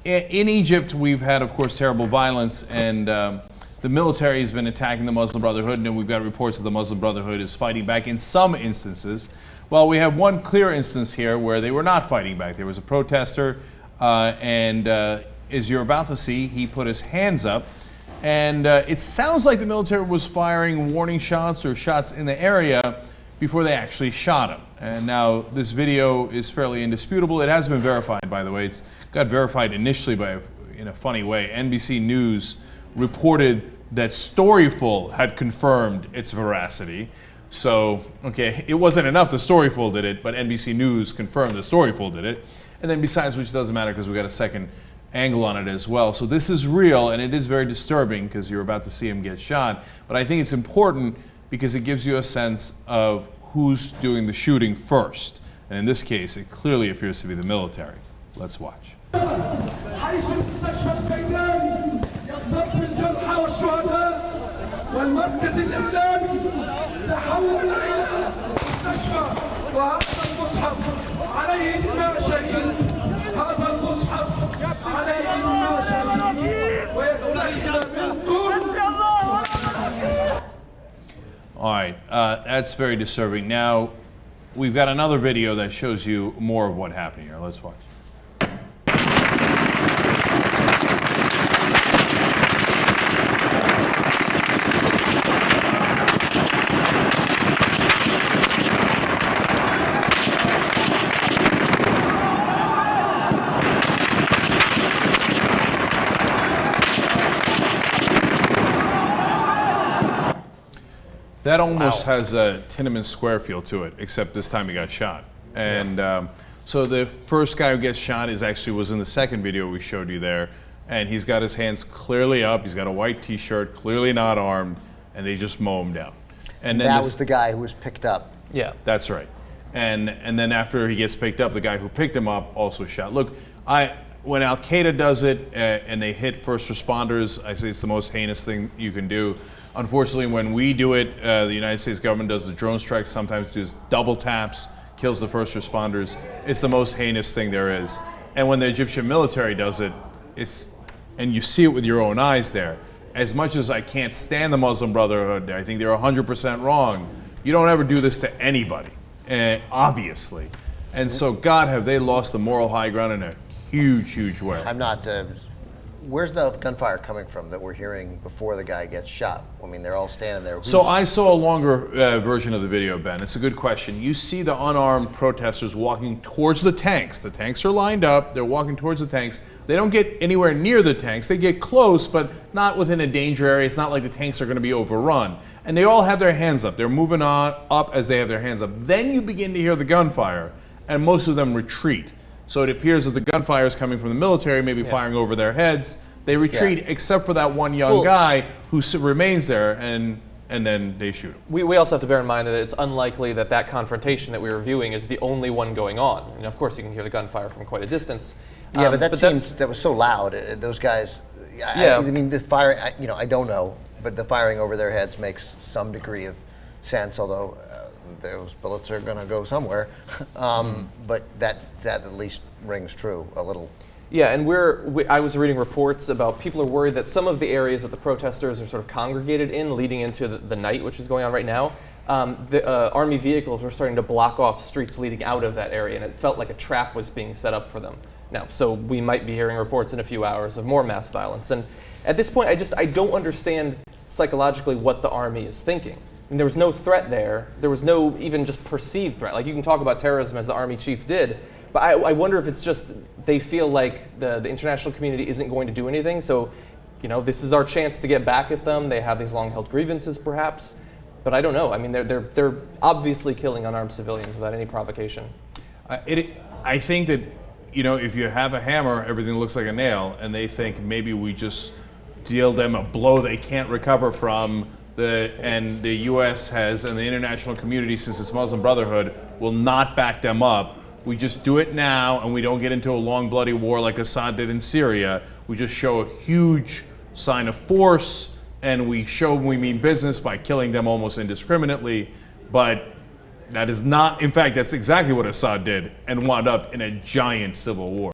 In Egypt, we've had, of course, terrible violence, and the military has been attacking the Muslim Brotherhood, and we've got reports that the Muslim Brotherhood is fighting back in some instances. Well, we have one clear instance here where they were not fighting back. There was a protester, and as you're about to see, he put his hands up, and it sounds like the military was firing warning shots or shots in the area before they actually shot him. And now this video is fairly indisputable. It has been verified, by the way. It's got verified initially in a funny way. NBC News reported that Storyful had confirmed its veracity. So, okay, it wasn't enough that Storyful did it, but NBC News confirmed that Storyful did it. And then besides which, doesn't matter because we got a second angle on it as well. So this is real, and it is very disturbing because you're about to see him get shot. But I think it's important because it gives you a sense of who's doing the shooting first. And in this case, it clearly appears to be the military. Let's watch. All right, that's very disturbing. Now, we've got another video that shows you more of what happened here. Let's watch. That almost has a Tiananmen Square feel to it, except this time he got shot. And so the first guy who gets shot was in the second video we showed you there, and he's got his hands clearly up. He's got a white T-shirt, clearly not armed, and they just mow him down. And then that was the guy who was picked up. Yeah, that's right. And then after he gets picked up, the guy who picked him up also shot. Look, when Al Qaeda does it and they hit first responders, I say it's the most heinous thing you can do. Unfortunately, when we do it, the United States government does the drone strikes, sometimes does double taps, kills the first responders. It's the most heinous thing there is. And when the Egyptian military does it, and you see it with your own eyes there. As much as I can't stand the Muslim Brotherhood, I think they're 100% wrong. You don't ever do this to anybody, obviously. And so, God, have they lost the moral high ground in a huge, huge way. I'm not. Where's the gunfire coming from that we're hearing before the guy gets shot? I mean, they're all standing there. So I saw a longer version of the video, Ben. It's a good question. You see the unarmed protesters walking towards the tanks. The tanks are lined up. They're walking towards the tanks. They don't get anywhere near the tanks. They get close, but not within a danger area. It's not like the tanks are going to be overrun. And they all have their hands up. They're moving up as they have their hands up. Then you begin to hear the gunfire, and most of them retreat. So it appears that the gunfire is coming from the military, maybe firing over their heads. They retreat, except for that one young guy who remains there, and then they shoot him. We also have to bear in mind that it's unlikely that confrontation that we were viewing is the only one going on. And of course, you can hear the gunfire from quite a distance. Yeah, but that was so loud. Those guys. I mean, the fire. I don't know, but the firing over their heads makes some degree of sense. Although those bullets are going to go somewhere. But that at least rings true a little. Yeah, and I was reading reports about people are worried that some of the areas that the protesters are sort of congregated in leading into the night, which is going on right now, the army vehicles were starting to block off streets leading out of that area, and it felt like a trap was being set up for them. Now, so we might be hearing reports in a few hours of more mass violence. And at this point, I don't understand psychologically what the army is thinking. And there was no threat there. There was no even just perceived threat. Like, you can talk about terrorism as the army chief did, but I wonder if it's just they feel like the international community isn't going to do anything. So, this is our chance to get back at them. They have these long-held grievances, perhaps. But I don't know. I mean, they're obviously killing unarmed civilians without any provocation. I think that, if you have a hammer, everything looks like a nail, and they think maybe we just deal them a blow they can't recover from. And the U.S. has, and the international community, since it's Muslim Brotherhood, will not back them up. We just do it now, and we don't get into a long, bloody war like Assad did in Syria. We just show a huge sign of force, and we show we mean business by killing them almost indiscriminately. But that is not, in fact, that's exactly what Assad did and wound up in a giant civil war.